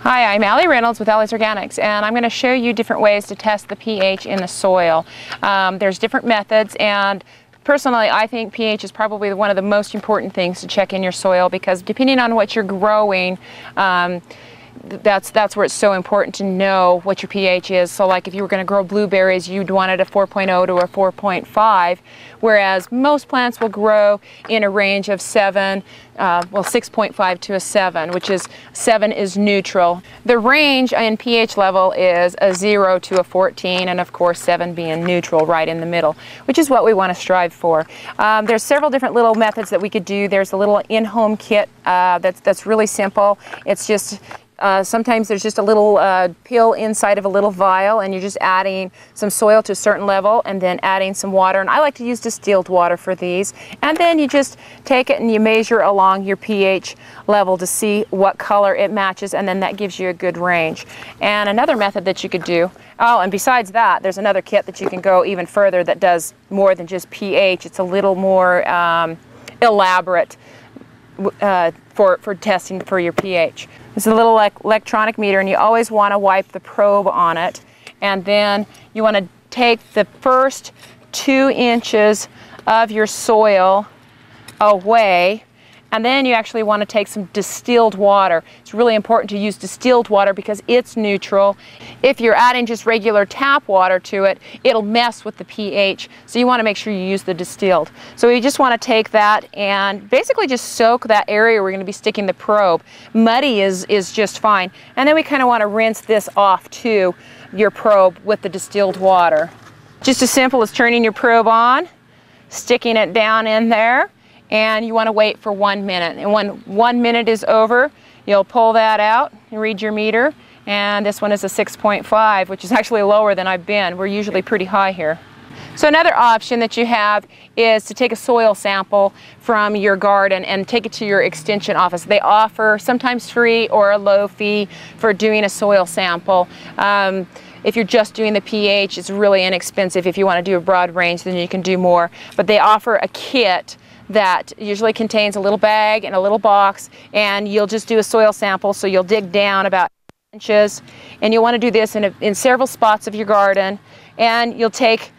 Hi, I'm Reynolds with Allie's Organics, and I'm going to show you different ways to test the pH in the soil. There's different methods, and personally I think pH is probably one of the most important things to check in your soil, because depending on what you're growing, that's where it's so important to know what your pH is. So like if you were going to grow blueberries, you'd want it a 4.0 to a 4.5, whereas most plants will grow in a range of 6.5 to a 7, which is 7 is neutral. The range in pH level is a 0 to a 14, and of course 7 being neutral, right in the middle, which is what we want to strive for. There's several different little methods that we could do. There's a little in-home kit that's really simple. It's just sometimes there's just a little pill inside of a little vial, and you're just adding some soil to a certain level and then adding some water, and I like to use distilled water for these. And then you just take it and you measure along your pH level to see what color it matches, and then that gives you a good range. And another method that you could do, and besides that, there's another kit that you can go even further that does more than just pH. It's a little more elaborate for testing for your pH. It's a little electronic meter, and you always want to wipe the probe on it, and then you want to take the first 2 inches of your soil away, and then you actually want to take some distilled water. It's really important to use distilled water because it's neutral. If you're adding just regular tap water to it, it'll mess with the pH, so you want to make sure you use the distilled. So you just want to take that and basically just soak that area we're going to be sticking the probe. Muddy is just fine. And then we kind of want to rinse this off too, your probe, with the distilled water. Just as simple as turning your probe on, sticking it down in there, and you want to wait for 1 minute. And when 1 minute is over, you'll pull that out and read your meter. And this one is a 6.5, which is actually lower than I've been. We're usually pretty high here. So another option that you have is to take a soil sample from your garden and take it to your extension office. They offer sometimes free or a low fee for doing a soil sample. If you're just doing the pH, it's really inexpensive. If you want to do a broad range, then you can do more. But they offer a kit that usually contains a little bag and a little box, and you'll just do a soil sample. So you'll dig down about inches, and you'll want to do this in several spots of your garden, and you'll take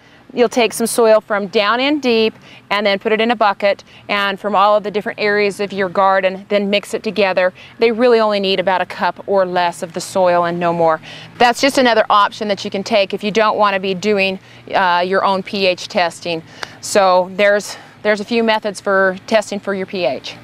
some soil from down in deep and then put it in a bucket, and from all of the different areas of your garden, then mix it together. They really only need about a cup or less of the soil and no more. That's just another option that you can take if you don't want to be doing your own pH testing. So there's a few methods for testing for your pH.